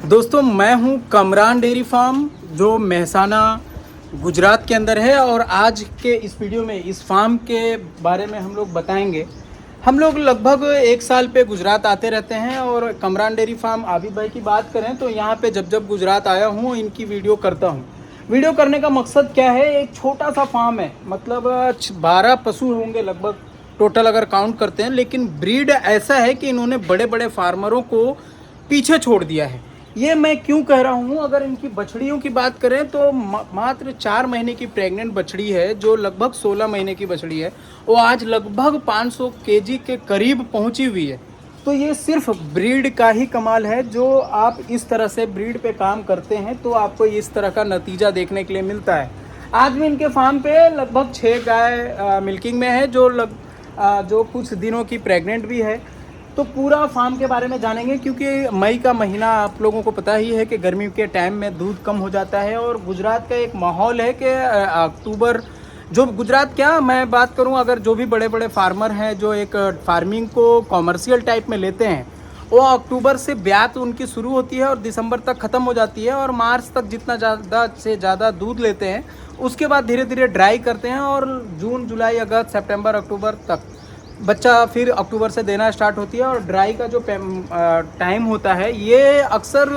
दोस्तों मैं हूं कमरान डेयरी फार्म जो मेहसाना गुजरात के अंदर है। और आज के इस वीडियो में इस फार्म के बारे में हम लोग बताएंगे। हम लोग लगभग 1 साल पे गुजरात आते रहते हैं और कमरान डेयरी फार्म आबिद भाई की बात करें तो यहाँ पे जब गुजरात आया हूँ इनकी वीडियो करता हूँ। वीडियो करने का मकसद क्या है, एक छोटा सा फार्म है, मतलब 12 पशु होंगे लगभग टोटल अगर काउंट करते हैं, लेकिन ब्रीड ऐसा है कि इन्होंने बड़े बड़े फार्मरों को पीछे छोड़ दिया है। ये मैं क्यों कह रहा हूँ, अगर इनकी बछड़ियों की बात करें तो मात्र 4 महीने की प्रेग्नेंट बछड़ी है जो लगभग 16 महीने की बछड़ी है, वो आज लगभग 500 केजी के करीब पहुँची हुई है। तो ये सिर्फ ब्रीड का ही कमाल है। जो आप इस तरह से ब्रीड पे काम करते हैं तो आपको इस तरह का नतीजा देखने के लिए मिलता है। आज भी इनके फार्म पे लगभग 6 गाय मिल्किंग में है जो कुछ दिनों की प्रेग्नेंट भी है। तो पूरा फार्म के बारे में जानेंगे, क्योंकि मई का महीना आप लोगों को पता ही है कि गर्मी के टाइम में दूध कम हो जाता है और गुजरात का एक माहौल है कि अक्टूबर जो गुजरात क्या मैं बात करूं, अगर जो भी बड़े बड़े फार्मर हैं जो एक फार्मिंग को कॉमर्शियल टाइप में लेते हैं, वो अक्टूबर से ब्यात उनकी शुरू होती है और दिसंबर तक ख़त्म हो जाती है और मार्च तक जितना ज़्यादा से ज़्यादा दूध लेते हैं उसके बाद धीरे धीरे ड्राई करते हैं और जून जुलाई अगस्त सितंबर अक्टूबर तक बच्चा फिर अक्टूबर से देना स्टार्ट होती है। और ड्राई का जो टाइम होता है ये अक्सर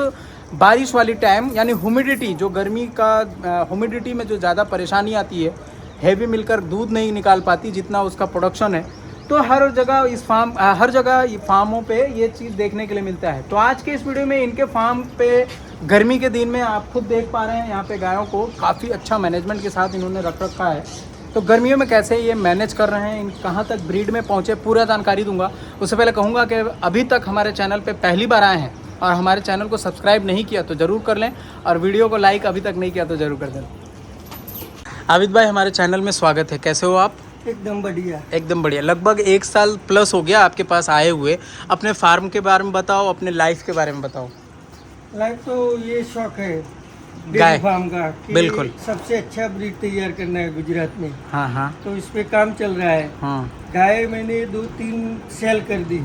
बारिश वाली टाइम, यानी ह्यूमिडिटी, जो गर्मी का ह्यूमिडिटी में जो ज़्यादा परेशानी आती है, हैवी मिलकर दूध नहीं निकाल पाती जितना उसका प्रोडक्शन है। तो हर जगह फार्मों पे ये चीज़ देखने के लिए मिलता है। तो आज के इस वीडियो में इनके फार्म पे गर्मी के दिन में आप खुद देख पा रहे हैं यहाँ पे गायों को काफ़ी अच्छा मैनेजमेंट के साथ इन्होंने रख रखा है। तो गर्मियों में कैसे ये मैनेज कर रहे हैं, इन कहाँ तक ब्रीड में पहुँचे, पूरा जानकारी दूंगा। उससे पहले कहूँगा कि अभी तक हमारे चैनल पे पहली बार आए हैं और हमारे चैनल को सब्सक्राइब नहीं किया तो ज़रूर कर लें और वीडियो को लाइक अभी तक नहीं किया तो ज़रूर कर दें। आबिद भाई हमारे चैनल में स्वागत है, कैसे हो आप? एकदम बढ़िया। एकदम बढ़िया। लगभग 1 साल प्लस हो गया आपके पास आए हुए। अपने फार्म के बारे में बताओ, अपने लाइफ के बारे में बताओ। लाइफ तो ये शौक है गाय डेयरी फार्म का कि बिल्कुल सबसे अच्छा ब्रीड तैयार करना है गुजरात में। हाँ हाँ तो इस पे काम चल रहा है। हाँ। गाय मैंने 2-3 सेल कर दी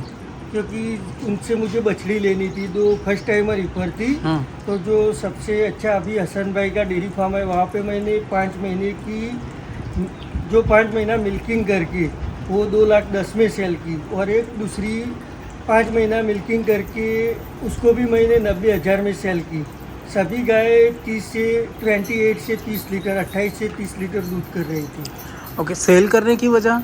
क्योंकि उनसे मुझे बछड़ी लेनी थी। 2 फर्स्ट टाइमर ईपर थी। हाँ तो जो सबसे अच्छा अभी हसन भाई का डेयरी फार्म है वहाँ पे मैंने 5 महीने की जो 5 महीना मिल्किंग करके वो 2,10,000 में सेल की, और एक दूसरी 5 महीना मिल्किंग करके उसको भी मैंने 90,000 में सेल की। सभी गाय 28 से 30 लीटर 28 से 30 लीटर दूध कर रही थी। ओके, सेल करने की वजह?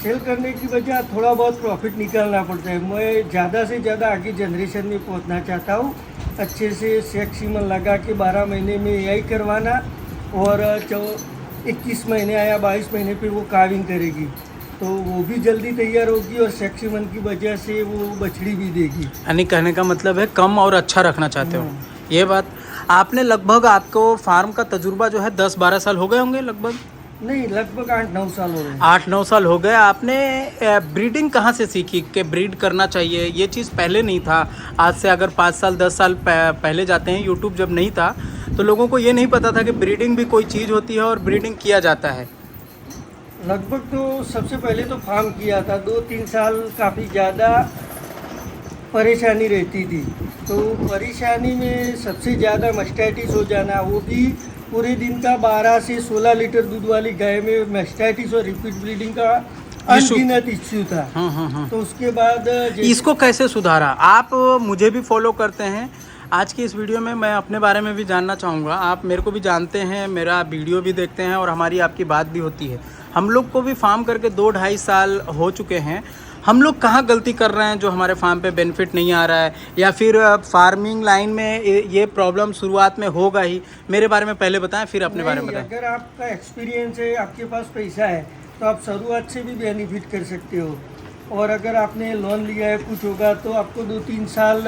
सेल करने की वजह थोड़ा बहुत प्रॉफिट निकालना पड़ता है। मैं ज़्यादा से ज़्यादा आगे जनरेशन में पहुंचना चाहता हूं। अच्छे से सेक्स सीमन लगा के 12 महीने में यही करवाना, और 21 महीने या 22 महीने पे वो काविंग करेगी तो वो भी जल्दी तैयार होगी और सेक्स सीमन की वजह से वो बछड़ी भी देगी। यानी कहने का मतलब है कम और अच्छा रखना चाहते हो। ये बात आपने लगभग, आपको फार्म का तजुर्बा जो है 10-12 साल हो गए होंगे लगभग? नहीं, लगभग 8-9 साल हो गए। 8-9 साल हो गए। आपने ब्रीडिंग कहाँ से सीखी कि ब्रीड करना चाहिए? ये चीज़ पहले नहीं था। आज से अगर 5 साल 10 साल पहले जाते हैं, यूट्यूब जब नहीं था तो लोगों को ये नहीं पता था कि ब्रीडिंग भी कोई चीज़ होती है और ब्रीडिंग किया जाता है। लगभग तो सबसे पहले तो फार्म किया था 2-3 साल, काफ़ी ज़्यादा परेशानी रहती थी। तो परेशानी में सबसे ज़्यादा मास्टाइटिस हो जाना, वो भी पूरे दिन का 12 से 16 लीटर दूध वाली गाय में मास्टाइटिस और रिपीट ब्लीडिंग का अनगिनत इश्यू था। हाँ। तो उसके बाद इसको कैसे सुधारा? आप मुझे भी फॉलो करते हैं। आज की इस वीडियो में मैं अपने बारे में भी जानना चाहूँगा। आप मेरे को भी जानते हैं, मेरा वीडियो भी देखते हैं और हमारी आपकी बात भी होती है। हम लोग को भी फार्म करके 2-2.5 साल हो चुके हैं। हम लोग कहाँ गलती कर रहे हैं जो हमारे फार्म पे बेनिफिट नहीं आ रहा है, या फिर फार्मिंग लाइन में ये प्रॉब्लम शुरुआत में होगा ही? मेरे बारे में पहले बताएं, फिर अपने बारे में बताएं। अगर आपका एक्सपीरियंस है, आपके पास पैसा है, तो आप शुरुआत से भी बेनिफिट कर सकते हो। और अगर आपने लोन लिया है कुछ होगा तो आपको 2-3 साल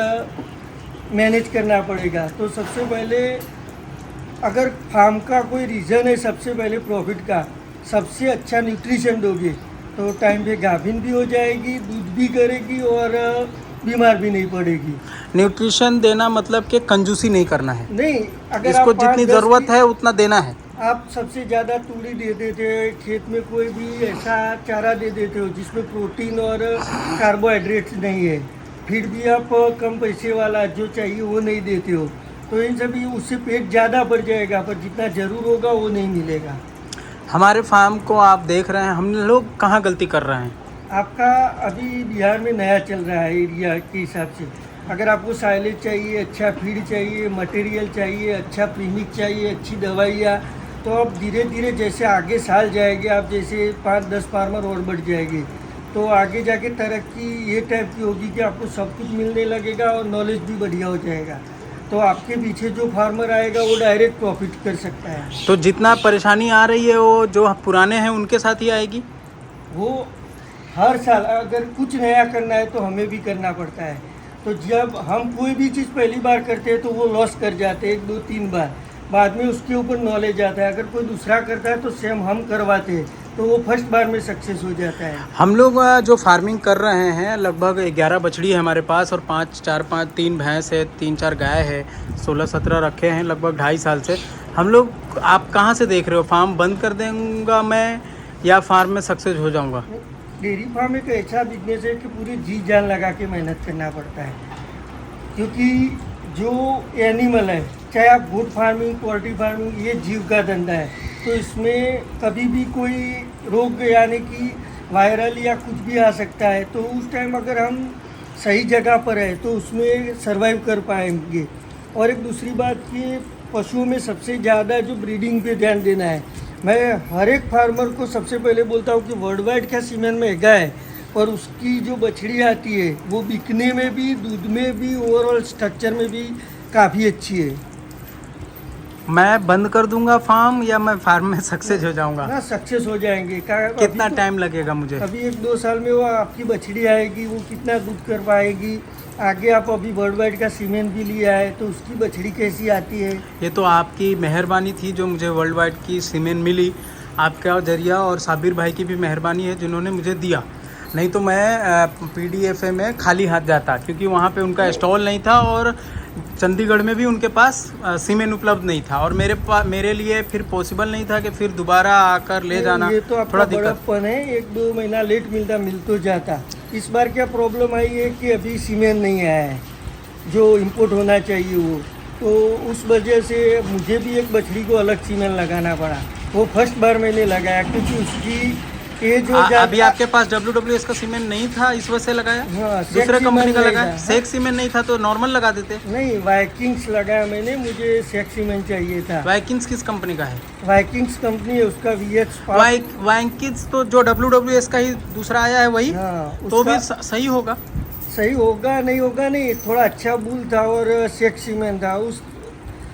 मैनेज करना पड़ेगा। तो सबसे पहले अगर फार्म का कोई रीज़न है, सबसे पहले प्रॉफिट का, सबसे अच्छा न्यूट्रिशन दोगे तो टाइम पे गाभिन भी हो जाएगी, दूध भी करेगी और बीमार भी नहीं पड़ेगी। न्यूट्रिशन देना मतलब कि कंजूसी नहीं करना है। नहीं, अगर इसको आप जितनी 5-10 ज़रूरत है उतना देना है। आप सबसे ज़्यादा तूड़ी दे देते हो, खेत में कोई भी ऐसा चारा दे देते हो जिसमें प्रोटीन और कार्बोहाइड्रेट्स नहीं है, फिर भी आप कम पैसे वाला जो चाहिए वो नहीं देते हो, तो इन सभी उससे पेट ज़्यादा बढ़ जाएगा, पर जितना ज़रूर होगा वो नहीं मिलेगा। हमारे फार्म को आप देख रहे हैं, हम लोग कहाँ गलती कर रहे हैं? आपका अभी बिहार में नया चल रहा है एरिया के हिसाब से। अगर आपको साइलेज चाहिए, अच्छा फीड चाहिए, मटेरियल चाहिए, अच्छा प्रीमिक्स चाहिए, अच्छी दवाइयाँ, तो आप धीरे धीरे जैसे आगे साल जाएंगे, आप जैसे 5-10 फार्मर और बढ़ जाएंगे, तो आगे जाके तरक्की ये टाइप की होगी कि आपको सब कुछ मिलने लगेगा और नॉलेज भी बढ़िया हो जाएगा। तो आपके पीछे जो फार्मर आएगा वो डायरेक्ट प्रॉफिट कर सकता है। तो जितना परेशानी आ रही है वो जो पुराने हैं उनके साथ ही आएगी? वो हर साल अगर कुछ नया करना है तो हमें भी करना पड़ता है। तो जब हम कोई भी चीज़ पहली बार करते हैं तो वो लॉस कर जाते हैं 1-2-3 बार, बाद में उसके ऊपर नॉलेज आता है। अगर कोई दूसरा करता है तो सेम हम करवाते हैं तो वो फर्स्ट बार में सक्सेस हो जाता है। हम लोग जो फार्मिंग कर रहे हैं, लगभग 11 बछड़ी है हमारे पास और 3 भैंस है, 3-4 गाय है, 16-17 रखे हैं लगभग 2.5 साल से। हम लोग, आप कहाँ से देख रहे हो? फार्म बंद कर दूंगा मैं या फार्म में सक्सेस हो जाऊंगा? डेयरी फार्म एक ऐसा बिजनेस है कि पूरी जी जान लगा के मेहनत करना पड़ता है, क्योंकि जो एनिमल है, चाहे आप गुड फार्मिंग, पोल्ट्री फार्मिंग, ये जीव का धंधा है, तो इसमें कभी भी कोई रोग यानी कि वायरल या कुछ भी आ सकता है। तो उस टाइम अगर हम सही जगह पर है तो उसमें सरवाइव कर पाएंगे। और एक दूसरी बात कि पशुओं में सबसे ज़्यादा जो ब्रीडिंग पे ध्यान देना है। मैं हर एक फार्मर को सबसे पहले बोलता हूँ कि वर्ल्ड वाइड का सीमेन महंगा है, और उसकी जो बछड़ी आती है वो बिकने में भी, दूध में भी, ओवरऑल स्ट्रक्चर में भी काफ़ी अच्छी है। मैं बंद कर दूंगा फार्म या मैं फार्म में सक्सेस हो जाऊंगा? हाँ, सक्सेस हो जाएंगे। कितना टाइम लगेगा मुझे? अभी 1-2 साल में वो आपकी बछड़ी आएगी, वो कितना दूध कर पाएगी। आगे आप अभी वर्ल्ड वाइड का सीमेंट भी लिया है तो उसकी बछड़ी कैसी आती है। ये तो आपकी मेहरबानी थी जो मुझे वर्ल्ड वाइड की सीमेंट मिली, आपका जरिया, और साबिर भाई की भी मेहरबानी है जिन्होंने मुझे दिया। नहीं तो मैं PDFA में खाली हाथ जाता, क्योंकि वहाँ पे उनका स्टॉल नहीं था और चंडीगढ़ में भी उनके पास सीमेंट उपलब्ध नहीं था, और मेरे लिए फिर पॉसिबल नहीं था कि फिर दोबारा आकर ले जाना। ये तो आपका थोड़ा दिक्कत बड़प्पन है, 1-2 महीना लेट मिल तो जाता। इस बार क्या प्रॉब्लम आई है कि अभी सीमेंट नहीं आया है जो इंपोर्ट होना चाहिए वो, तो उस वजह से मुझे भी एक बछड़ी को अलग सीमेंट लगाना पड़ा। वो फर्स्ट बार मैंने लगाया, क्योंकि उसकी ये जो अभी आपके पास WWS का सीमेंट नहीं था, इस वजह से लगाया? हाँ, दूसरे कंपनी का नहीं लगाया? था। सेक सीमेंट नहीं था तो नॉर्मल लगा देते। नहीं, वाइकिंग्स लगाया मैंने, मुझे सेक सीमेंट चाहिए था। वाइकिंग्स किस कंपनी का है? वाइकिंग्स कंपनी है, उसका VX वाइकिंग्स तो जो WWS का ही दूसरा आया है वही? हाँ, तो भी उसका सही होगा? सही होगा नहीं होगा नहीं, थोड़ा अच्छा बुल था और सेक सीमेंट था उस,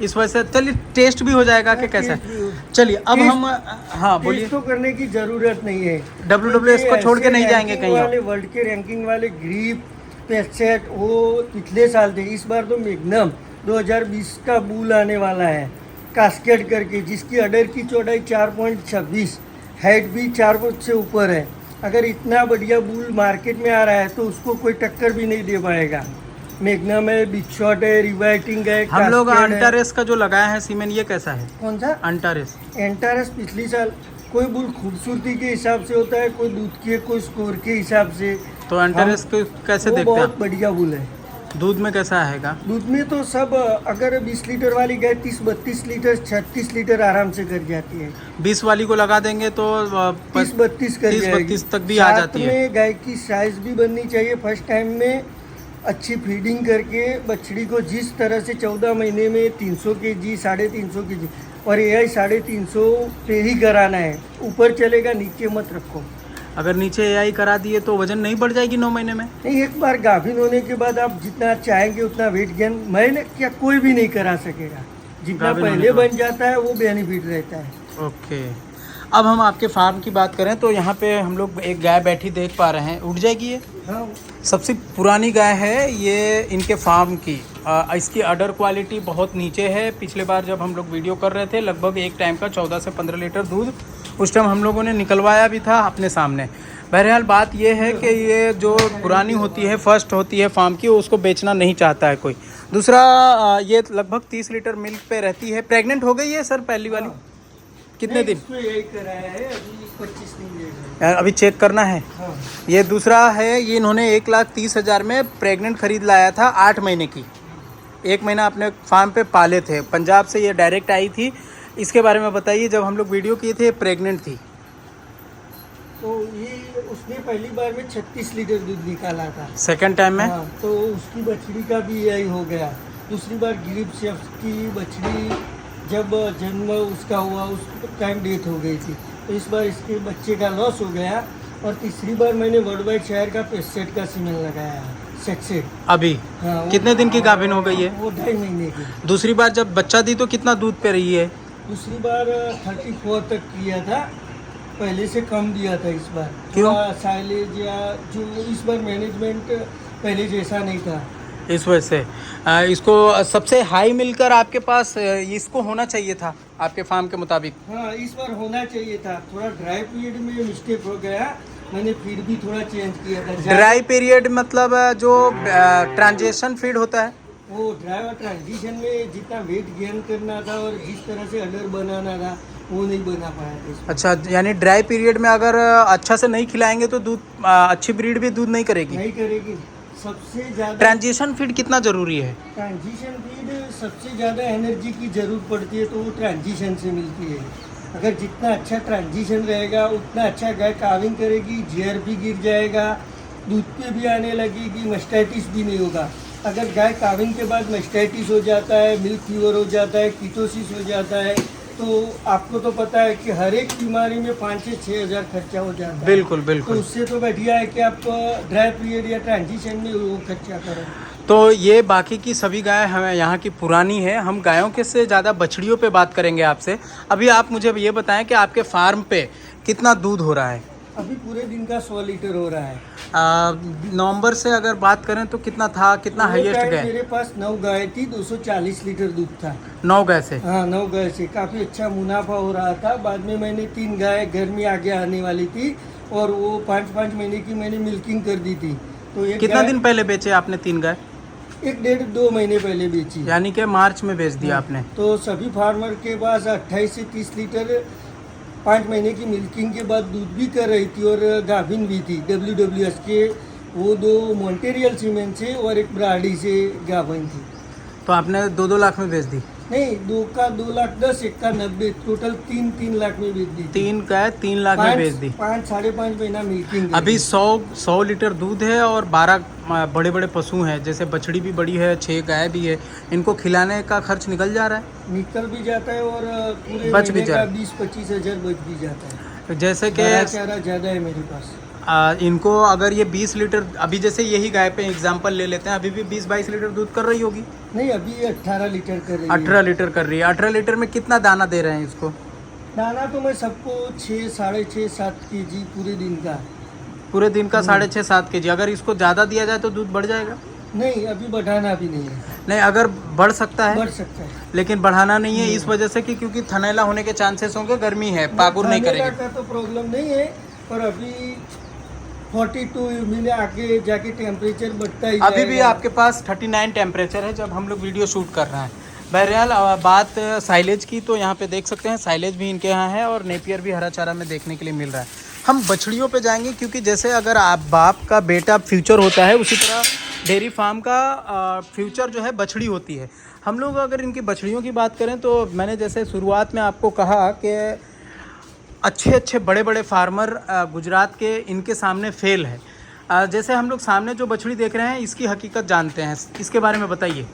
इस वजह से। चलिए, टेस्ट भी हो जाएगा कि कैसा है। चलिए अब हम, हाँ बोलिए। टेस्ट तो करने की जरूरत नहीं है। WWS को छोड़ के नहीं जाएंगे कहीं और? वाले वर्ल्ड के रैंकिंग वाले ग्रीप, पेसेट वो पिछले साल थे। इस बार तो मैग्नम 2020 का बुल आने वाला है, कास्केड करके, जिसकी अडर की चौड़ाई 4.26, हाइट भी 4 फुट से ऊपर है। अगर इतना बढ़िया बुल मार्केट में आ रहा है तो उसको कोई टक्कर भी नहीं दे पाएगा। मैग्नम है, बिग शॉट है, रिवाइटिंग है। हम लोग अंटारेस का जो लगाया है सीमेंट, ये कैसा है? कौन सा? अंटारेस। एंटारस पिछली साल, कोई बुल खूबसूरती के हिसाब से होता है, कोई दूध के, कोई स्कोर के हिसाब से। तो अंटारेस को कैसे वो देखते हैं? बहुत बढ़िया बुल है। दूध में कैसा आएगा? दूध में तो सब, अगर 20 लीटर वाली गाय 30-32 लीटर, 36 लीटर आराम से कर जाती है। 20 वाली को लगा देंगे तो 30-32 कर 30-32 तक भी आ जाती है। साथ में गाय की साइज भी बननी चाहिए। फर्स्ट टाइम में अच्छी फीडिंग करके बछड़ी को जिस तरह से 14 महीने में 300 kg, 350 kg, और AI 350 पे ही कराना है। ऊपर चलेगा, नीचे मत रखो। अगर नीचे AI करा दिए तो वजन नहीं बढ़ जाएगी 9 महीने में? नहीं, एक बार गाभिन होने के बाद आप जितना चाहेंगे उतना वेट गेन मैंने क्या कोई भी नहीं करा सकेगा। जितना पहले बन जाता है वो बेनिफिट रहता है। ओके, अब हम आपके फार्म की बात करें तो यहाँ पे हम लोग एक गाय बैठी देख पा रहे हैं। उठ जाएगी ये? हाँ, सबसे पुरानी गाय है ये इनके फार्म की। इसकी अडर क्वालिटी बहुत नीचे है। पिछले बार जब हम लोग वीडियो कर रहे थे, लगभग एक टाइम का 14 से 15 लीटर दूध उस टाइम हम लोगों ने निकलवाया भी था अपने सामने। बहरहाल बात ये है कि ये जो पुरानी होती है, फर्स्ट होती है फार्म की, उसको बेचना नहीं चाहता है कोई। दूसरा, ये लगभग 30 लीटर मिल्क पे रहती है। प्रेग्नेंट हो गई है सर पहली वाली? कितने दिन? इसको यही कराया है, अभी 25 दिन लेगा। अभी चेक करना है। हाँ ये दूसरा है, ये इन्होंने 1,30,000 में प्रेग्नेंट खरीद लाया था 8 महीने की। 1 महीना अपने फार्म पे पाले थे। पंजाब से ये डायरेक्ट आई थी। इसके बारे में बताइए, जब हम लोग वीडियो किए थे प्रेग्नेंट थी। तो ये उसने पहली बार में 36 लीटर दूध निकाला था। सेकंड टाइम में हाँ, तो उसकी बछड़ी का भी यही हो गया। दूसरी बार गिरीप शेफ की बछड़ी जब जन्म उसका हुआ उस टाइम डेथ हो गई थी, तो इस बार इसके बच्चे का लॉस हो गया। और तीसरी बार मैंने वर्ल्ड वाइड शहर का पेस्टेट का सीमेंट लगाया सेक्सेट। अभी हाँ, कितने दिन की गाभिन हो गई है? वो 2.5 महीने की। दूसरी बार जब बच्चा दी तो कितना दूध पे रही है? दूसरी बार 34 तक किया था, पहले से कम दिया था इस बार। क्यों? साइलेज या जो इस बार मैनेजमेंट पहले जैसा नहीं था, इस वजह से इसको सबसे हाई मिलकर आपके पास इसको होना चाहिए था आपके फार्म के मुताबिक। हाँ इस बार होना चाहिए था। थोड़ा ड्राई पीरियड में मिस्टेक हो गया, मैंने फीड भी थोड़ा चेंज किया था। ड्राई पीरियड मतलब जो ट्रांजिशन फीड होता है, वो ड्राई और ट्रांजिशन में जितना वेट गेन करना था और जिस तरह से अडर बनाना था वो नहीं बना पाया था इसमें। अच्छा, यानी ड्राई पीरियड में अगर अच्छा से नहीं खिलाएंगे तो दूध अच्छी ब्रीड भी दूध नहीं करेगी। नहीं करेगी। सबसे ज़्यादा ट्रांजिशन फीड कितना ज़रूरी है? ट्रांजिशन फीड सबसे ज़्यादा एनर्जी की ज़रूरत पड़ती है, तो वो ट्रांजिशन से मिलती है। अगर जितना अच्छा ट्रांजिशन रहेगा उतना अच्छा गाय काविंग करेगी, जीआर भी गिर जाएगा, दूध पे भी आने लगेगी, मस्टाइटिस भी नहीं होगा। अगर गाय काविंग के बाद मस्टाइटिस हो जाता है, मिल्क फीवर हो जाता है, कीटोसिस हो जाता है, तो आपको तो पता है कि हर एक बीमारी में 5 से 6 हज़ार खर्चा हो जाता है। बिल्कुल तो बिल्कुल। उससे तो बढ़िया है कि आप ड्राई पीरियड या ट्रांजिशन में वो खर्चा करें। तो ये बाकी की सभी गाय हमें यहाँ की पुरानी है। हम गायों के से ज़्यादा बछड़ियों पे बात करेंगे आपसे। अभी आप मुझे ये बताएं कि आपके फार्म पे कितना दूध हो रहा है? अभी पूरे दिन का 100 लीटर हो रहा है। नवंबर से अगर बात करें तो कितना था, कितना वो हाईएस्ट टाइम गए? मेरे पास 9 गाय थी, 240 लीटर दूध था। 9 गाय से? हाँ 9 गाय से काफ़ी अच्छा मुनाफा हो रहा था। बाद में मैंने 3 गाय घर में आगे आने वाली थी और वो 5-5 महीने की मैंने मिल्किंग कर दी थी। तो एक कितना दिन पहले बेचे आपने 3 गाय? 1-1.5-2 महीने पहले बेची। यानी कि मार्च में बेच दिया आपने। तो सभी फार्मर के पास 28 से 30 लीटर 5 महीने की मिल्किंग के बाद दूध भी कर रही थी और गाभिन भी थी। WWS के वो 2 मॉन्टेरियल सीमेंट से और एक ब्राडी से गाभिन थी। तो आपने 2-2 लाख में बेच दी? नहीं, 2 का 2,10,000, 1 का 90, टोटल 3 लाख में बेच दी थी। 3 गाय 3 लाख में बेच दी। 5-5.5 महीना मिल्किंग। अभी 100 लीटर दूध है और 12 बड़े बड़े पशु हैं, जैसे बछड़ी भी बड़ी है, 6 गाय भी है। इनको खिलाने का खर्च निकल जा रहा है? निकल भी जाता है और पूरे बच भी महीने जा का 20-25 हज़ार बच भी जाता है। जैसे कि चारा ज़्यादा है मेरे पास। इनको अगर ये 20 लीटर, अभी जैसे यही गाय पे एग्जांपल ले लेते हैं, अभी भी 20-22 लीटर दूध कर रही होगी? नहीं, अभी 18 लीटर कर रही है। 18 लीटर कर रही है। 18 लीटर में कितना दाना दे रहे हैं इसको? दाना तो मैं सबको 6, 6.5-7 kg पूरे दिन का। पूरे दिन का 6.5-7 kg। अगर इसको ज़्यादा दिया जाए तो दूध बढ़ जाएगा? नहीं, अभी बढ़ाना भी नहीं है। नहीं, अगर बढ़ सकता है? बढ़ सकता है, लेकिन बढ़ाना नहीं है इस वजह से कि क्योंकि थनैला होने के चांसेस होंगे, गर्मी है, पागुर नहीं खाने करेगी। का तो प्रॉब्लम नहीं है, पर अभी 42 मिले आगे जाके टेम्परेचर बढ़ता ही अभी भी जाएगा। आपके पास 39 टेम्परेचर है जब हम लोग वीडियो शूट कर रहे हैं। बहरहाल बात साइलेज की, तो यहाँ पे देख सकते हैं साइलेज भी इनके यहाँ है और नेपियर भी हरा चारा में देखने के लिए मिल रहा है। हम बछड़ियों पे जाएंगे, क्योंकि जैसे अगर आप बाप का बेटा फ्यूचर होता है, उसी तरह डेयरी फार्म का फ्यूचर जो है बछड़ी होती है। हम लोग अगर इनकी बछड़ियों की बात करें तो मैंने जैसे शुरुआत में आपको कहा कि अच्छे बड़े बड़े फार्मर गुजरात के इनके सामने फेल है। जैसे हम लोग सामने जो बछड़ी देख रहे हैं इसकी हकीकत जानते हैं, इसके बारे में बताइए।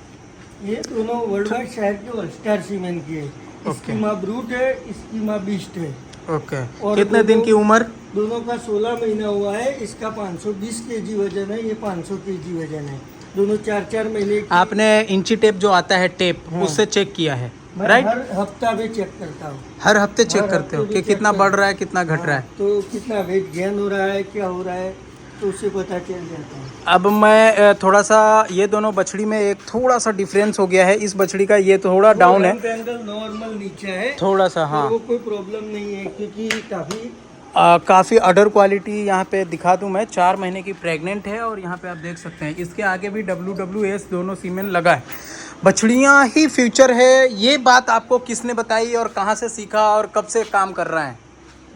ये दोनों वर्ल्ड वाइड शहर के ऑलस्टार सीमेंट की है। इसकी माँ ब्रूट है, इसकी माँ बीस्ट है। ओके। और कितने दिन की उम्र? दोनों का 16 महीना हुआ है। इसका 520 kg वजन है, ये 500 kg वजन है। दोनों 4-4 महीने की। आपने इंची टेप जो आता है टेप, उससे चेक किया है, मैं राइट? हर हफ्ता में चेक करता हूँ। हर हफ्ते चेक हर करते हो हफ्ते कि भी चेक कितना कर- बढ़ रहा है, कितना घट रहा है? तो कितना वेट गेन हो रहा है, क्या हो रहा है, तो उससे पता चल जाता है। अब मैं थोड़ा सा, ये दोनों बछड़ी में एक थोड़ा सा डिफरेंस हो गया है। इस बछड़ी का ये थोड़ा डाउन है, एंगल नॉर्मल नीचे है थोड़ा सा। हाँ, वो कोई प्रॉब्लम नहीं है, क्योंकि काफ़ी काफ़ी अडर क्वालिटी यहाँ पे दिखा दूँ मैं। 4 महीने की प्रेग्नेंट है और यहाँ पे आप देख सकते हैं इसके आगे भी WWS दोनों सीमेन लगा है। बछड़ियाँ ही फ्यूचर है, ये बात आपको किसने बताई और कहाँ से सीखा और कब से काम कर रहा है?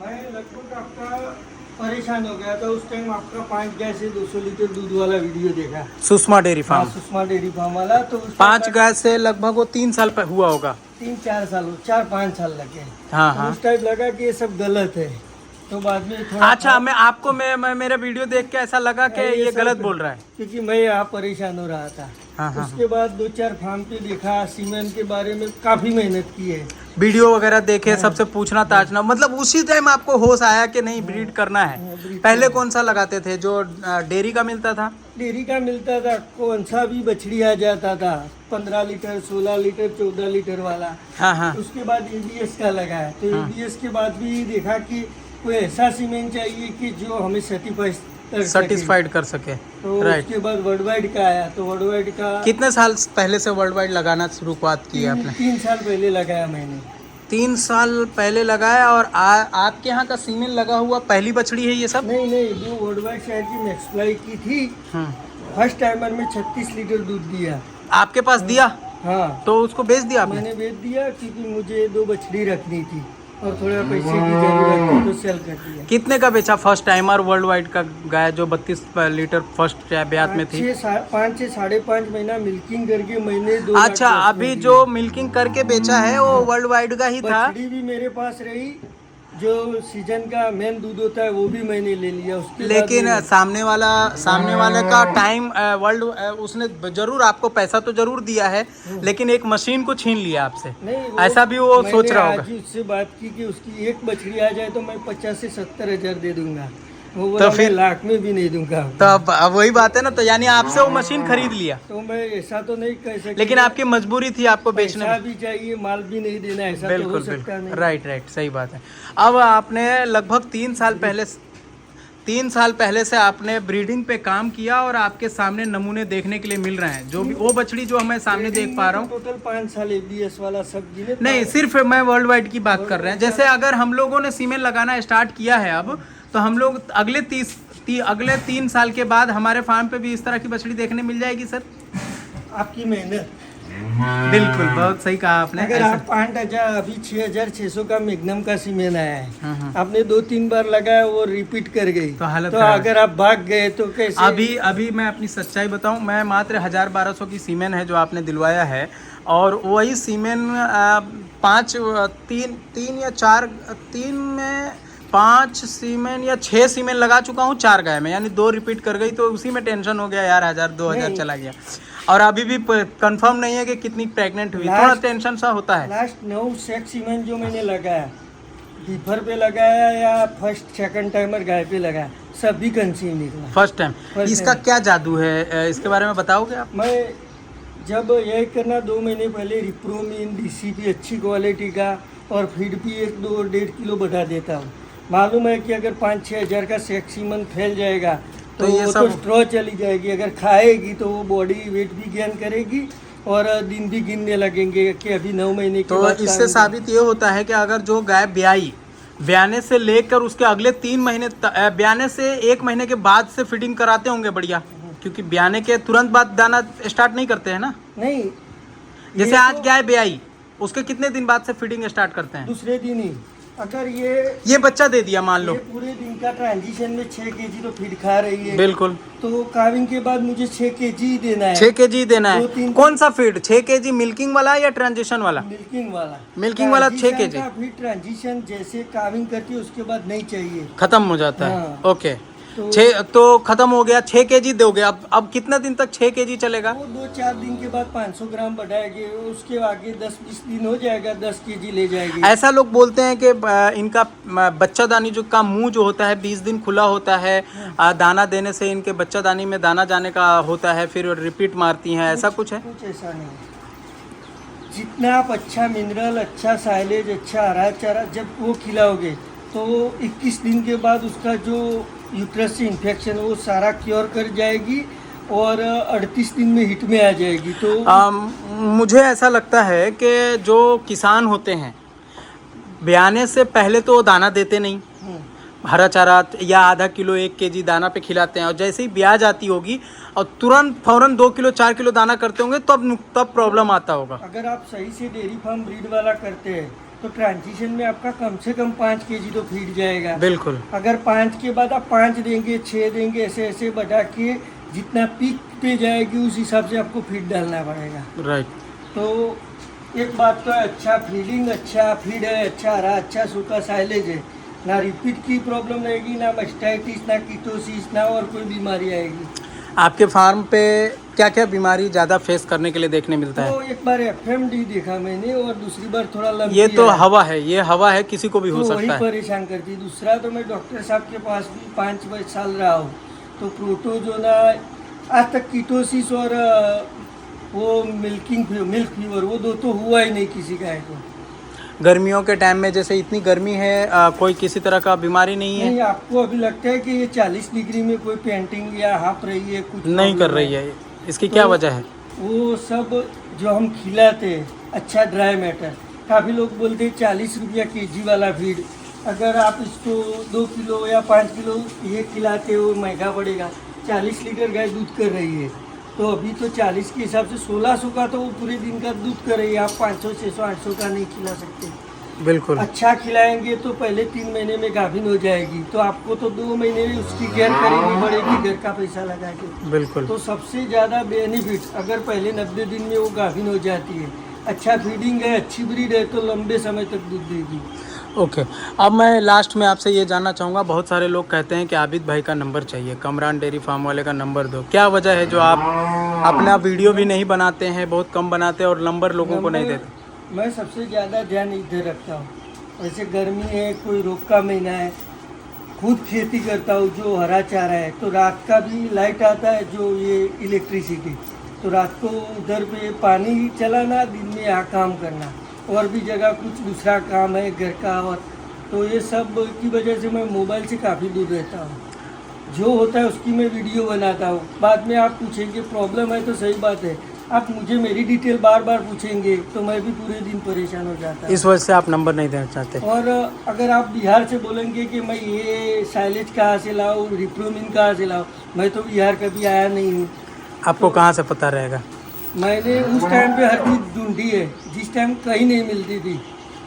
मैं लगभग आपका परेशान हो गया था उस टाइम, आपका 5 गाय से 200 लीटर दूध वाला वीडियो देखा। सुषमा डेयरी हाँ, फार्म। सुषमा डेयरी फार्म वाला। तो उस 5 गाय से लगभग वो 3 साल हुआ होगा। 3-4 साल, 4-5 साल लगे। हाँ तो हाँ। उस टाइम लगा कि ये सब गलत है, तो बाद में थोड़ा अच्छा, मैं मेरा वीडियो देख के ऐसा लगा कि ये सब- गलत बोल रहा है। क्योंकि मैं यहाँ परेशान हो रहा था। हाँ हाँ। उसके बाद 2-4 फार्म पे देखा, सीमेंट के बारे में काफी मेहनत की है। वीडियो वगैरह देखे, हाँ। सबसे पूछना ताछना, मतलब उसी टाइम आपको होश आया कि नहीं ब्रीड करना है। हाँ, breed पहले करना। कौन सा लगाते थे जो डेयरी का मिलता था? डेयरी का मिलता था, कौन सा भी बछड़ी आ जाता था, 15 लीटर, 16 लीटर, 14 लीटर वाला। हाँ हाँ। उसके बाद एबीएस का लगाया, तो हाँ। एबीएस के बाद भी देखा कि कोई ऐसा सीमेंट चाहिए कि जो हमें सेटिस्फाइड कर सके। तो राइट। उसके बाद वर्ल्ड वाइड का आया, तो वर्ल्ड वाइड का कितने साल पहले से वर्ल्ड वाइड लगाना शुरुआत की है आपने? 3 साल पहले लगाया मैंने। 3 साल पहले लगाया। और आपके यहाँ का सीमेंट लगा हुआ पहली बछड़ी है ये सब? नहीं, जो वर्ल्ड वाइड शहर की मैक्सफ्लाई की थी, फर्स्ट टाइमर में 36 लीटर दूध दिया। आपके पास दिया? हाँ, तो उसको बेच दिया आपने? मैंने बेच दिया क्योंकि मुझे 2 बछड़ी रखनी थी और थोड़ा पैसे की जरूरत थी, तो सेल कर दिया। कितने का बेचा फर्स्ट टाइमर वर्ल्ड वाइड का गाय जो 32 लीटर फर्स्ट ब्यात में थी? 5 से 5.5 महीना मिल्किंग करके मैंने 2 लाख अच्छा, का अभी दिया। जो मिल्किंग करके बेचा है वो वर्ल्ड वाइड का ही था? बछड़ी भी मेरे पास रही, जो सीजन का मेन दूध होता है वो भी मैंने ले लिया। उसके बाद लेकिन मैंने- सामने वाले का टाइम वर्ल्ड उसने जरूर आपको पैसा तो जरूर दिया है, लेकिन एक मशीन को छीन लिया आपसे। नहीं, ऐसा भी वो मैंने सोच रहा आज होगा। ही उससे बात की कि उसकी एक बछड़ी आ जाए तो मैं 50 से 70 हजार दे दूंगा। वो तो बोला फिर- मैं लाख में भी नहीं दूंगा। तो अब वही बात है ना, तो यानी आपसे वो मशीन खरीद लिया, तो मैं ऐसा तो नहीं कह सकता, लेकिन आपकी मजबूरी थी आपको बेचने पैसा में। भी चाहिए, माल भी नहीं देना, ऐसा तो हो बिल्कुल सकता बिल्कुल, नहीं। राइट, सही बात है। अब आपने लगभग 3 साल पहले से आपने ब्रीडिंग पे काम किया और आपके सामने नमूने देखने के लिए मिल रहे हैं। जो भी वो बछड़ी जो मैं सामने देख पा रहा हूँ, टोटल 5 साल एबीएस वाला सब गिने। नहीं, सिर्फ मैं वर्ल्ड वाइड की बात कर रहे हैं। जैसे अगर हम लोगों ने सीमेंट लगाना स्टार्ट किया है अब, तो हम लोग अगले 3 साल के बाद हमारे फार्म पे भी इस तरह की बछड़ी देखने मिल जाएगी सर? आपकी मेहनत। बिल्कुल, बहुत सही कहा आपने। अगर ऐसा- आप 5,000 अभी 6,600 का मैग्नम का सीमेंट आया है, हाँ, हाँ। आपने 2-3 बार लगाया, वो रिपीट कर गई, तो हालत तो खराब है। अगर आप भाग गए तो कैसे? अभी मैं अपनी सच्चाई बताऊं, मैं मात्र 1000-1200 की सीमेंट है जो आपने दिलवाया है, और वही सीमेंट 5 सीमेंट या 6 सीमेंट लगा चुका हूँ 4 गाय में, यानी 2 रिपीट कर गई, तो उसी में टेंशन हो गया यार, 1000-2000 नहीं। चला गया। और अभी भी कंफर्म नहीं है कि कितनी प्रेग्नेंट हुई, थोड़ा टेंशन सा होता है। लास्ट 9 सेक सीमेंट जो मैंने लगाया, बीफर पे लगाया या फर्स्ट सेकंड टाइमर गाय पे लगाया, सभी कंसीव निकला। First time. First इसका time। क्या जादू है, इसके बारे में बताओगे आप? मैं जब यही करना 2 महीने पहले रिप्रोमिन डीसीपी अच्छी क्वालिटी का और फीड भी 1-2-1.5 किलो बढ़ा देता हूँ। मालूम है कि अगर 5-6 हजार का सेक्सीमन फैल जाएगा तो ये वो सब- तो स्ट्रॉ चली जाएगी। अगर खाएगी तो वो बॉडी वेट भी गेन करेगी और दिन भी गिनने लगेंगे कि अभी 9 महीने के तो बाद इससे खाएंगे। साबित ये होता है कि अगर जो गाय ब्याने से लेकर उसके अगले 3 महीने ब्याने से 1 महीने के बाद से फीडिंग कराते होंगे बढ़िया, क्योंकि ब्याने के तुरंत बाद दाना स्टार्ट नहीं करते हैं ना। नहीं, जैसे ये आज तो गाय ब्याई, उसके कितने दिन बाद से फीडिंग स्टार्ट करते हैं? दूसरे दिन ही। अगर ये बच्चा दे दिया मान लो, ये पूरे दिन का ट्रांजिशन में 6 केजी तो फीड खा रही है, बिल्कुल, तो काविंग के बाद मुझे 6 केजी ही देना है। 6 केजी देना है। 2-3 कौन सा फीड, 6 केजी मिल्किंग वाला या ट्रांजिशन वाला? मिल्किंग वाला। मिल्किंग वाला 6 ट्रांजिशन केजी का फिर ट्रांजिशन जैसे काविंग करती है उसके बाद नहीं चाहिए। खत्म हो जाता है। हाँ। ओके, तो- 6 तो खत्म हो गया, 6 केजी दोगे। अब कितना दिन तक 6 केजी चलेगा? वो 2-4 दिन के बाद 500 ग्राम बढ़ाएगी, उसके आगे 10-20 दिन हो जाएगा, 10 केजी ले जाएगी। ऐसा लोग बोलते हैं कि इनका बच्चादानी जो का मुंह जो होता है 20 दिन खुला होता है, दाना देने से इनके बच्चादानी में दाना जाने का होता है, फिर रिपीट मारती हैं, ऐसा कुछ है? कुछ ऐसा नहीं। जितना आप अच्छा मिनरल, अच्छा साइलेज, अच्छा हरा चारा जब वो खिलाओगे तो 21 दिन के बाद उसका जो यूट्रस से इन्फेक्शन वो सारा क्योर कर जाएगी और 38 दिन में हिट में आ जाएगी। तो मुझे ऐसा लगता है कि जो किसान होते हैं ब्याने से पहले तो दाना देते नहीं, हरा चारा या आधा किलो 1 केजी दाना पे खिलाते हैं, और जैसे ही ब्याज आती होगी और तुरंत फौरन 2 किलो 4 किलो दाना करते होंगे तब प्रॉब्लम आता होगा। अगर आप सही से डेयरी फार्म ब्रीड वाला करते हैं तो ट्रांजिशन में आपका कम से कम 5 केजी तो फीड जाएगा। बिल्कुल। अगर 5 के बाद आप 5 देंगे, 6 देंगे, ऐसे ऐसे बढ़ा के जितना पीक पे जाएगी उस हिसाब से आपको फीड डालना पड़ेगा। राइट। तो एक बात तो है, अच्छा फीडिंग, अच्छा फीड है, अच्छा हरा, अच्छा सूखा साइलेज है, ना रिपीट की प्रॉब्लम रहेगी, ना मास्टाइटिस, ना कीटोसिस, ना और कोई बीमारी आएगी। आपके फार्म पे क्या क्या बीमारी ज़्यादा फेस करने के लिए देखने मिलता है? तो एक बार FMD देखा मैंने और दूसरी बार थोड़ा लंबी ये तो हवा है, ये हवा है, किसी को भी हो तो वही सकता है। परेशान करती। दूसरा तो मैं डॉक्टर साहब के पास भी 5 साल रहा हूँ, तो प्रोटोजोना आज तक कीटोसिस और वो मिल्क फीवर वो दो तो हुआ ही नहीं किसी गाय को। गर्मियों के टाइम में जैसे इतनी गर्मी है, कोई किसी तरह का बीमारी नहीं है? नहीं, आपको अभी लगता है कि ये 40 डिग्री में कोई पेंटिंग या हाँप रही है, कुछ नहीं कर रही है, इसकी क्या वजह है? वो सब जो हम खिलाते हैं अच्छा ड्राई मैटर, काफ़ी लोग बोलते हैं 40 रुपया केजी वाला फीड, अगर आप इसको 2 किलो या 5 किलो ये खिलाते हो महंगा पड़ेगा। 40 लीटर गाय दूध कर रही है, तो अभी तो 40 के हिसाब से 1600 का तो वो पूरे दिन का दूध कर रही है। आप 500, 600, 800 का नहीं खिला सकते। बिल्कुल। अच्छा खिलाएंगे तो पहले 3 महीने में गाभिन हो जाएगी, तो आपको तो 2 महीने में उसकी केयर करनी पड़ेगी घर का पैसा लगा के। बिल्कुल। तो सबसे ज़्यादा बेनिफिट अगर पहले 90 दिन में वो गाभिन हो जाती है, अच्छा फीडिंग है, अच्छी ब्रीड है, तो लंबे समय तक दूध देगी। ओके। अब मैं लास्ट में आपसे ये जानना चाहूँगा, बहुत सारे लोग कहते हैं कि आबिद भाई का नंबर चाहिए, कमरान डेयरी फार्म वाले का नंबर दो। क्या वजह है जो आप अपना वीडियो भी नहीं बनाते हैं, बहुत कम बनाते हैं और नंबर लोगों को नहीं देते? मैं सबसे ज़्यादा ध्यान इधर रखता हूँ। वैसे गर्मी है, कोई रोग का महीना है, खुद खेती करता हूँ, जो हरा चारा है, तो रात का भी लाइट आता है, जो ये इलेक्ट्रिसिटी, तो रात को उधर पे पानी चलाना, दिन में यहाँ काम करना, और भी जगह कुछ दूसरा काम है घर का, और तो ये सब की वजह से मैं मोबाइल से काफ़ी दूर रहता हूँ। जो होता है उसकी मैं वीडियो बनाता हूँ। बाद में आप पूछेंगे प्रॉब्लम है तो सही बात है, आप मुझे मेरी डिटेल बार बार पूछेंगे तो मैं भी पूरे दिन परेशान हो जाता हूँ। इस वजह से आप नंबर नहीं देना चाहते? और अगर आप बिहार से बोलेंगे कि मैं ये साइलेज कहाँ से लाऊँ, रिप्रोमिन कहाँ से लाऊँ, मैं तो बिहार कभी आया नहीं हूँ। आपको कहाँ से पता रहेगा? मैंने उस टाइम पे हर चीज़ ढूंढी है, जिस टाइम कहीं नहीं मिलती थी,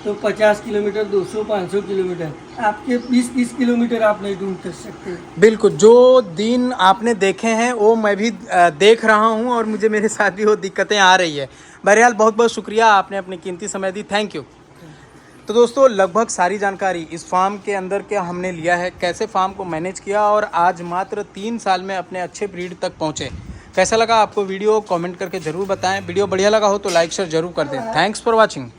तो 50 किलोमीटर, 200, 500 किलोमीटर, आपके 20-30 किलोमीटर आप नहीं ढूंढ कर सकते। बिल्कुल। जो दिन आपने देखे हैं वो मैं भी देख रहा हूं, और मुझे मेरे साथ भी वो दिक्कतें आ रही है। बहरहाल बहुत बहुत शुक्रिया, आपने अपनी कीमती समय दी, थैंक यू। तो दोस्तों, लगभग सारी जानकारी इस फार्म के अंदर के हमने लिया है, कैसे फार्म को मैनेज किया और आज मात्र 3 साल में अपने अच्छे ब्रीड तक पहुँचे। कैसा लगा आपको वीडियो, कमेंट करके ज़रूर बताएं। वीडियो बढ़िया लगा हो तो लाइक शेयर जरूर कर दें। Thanks for watching.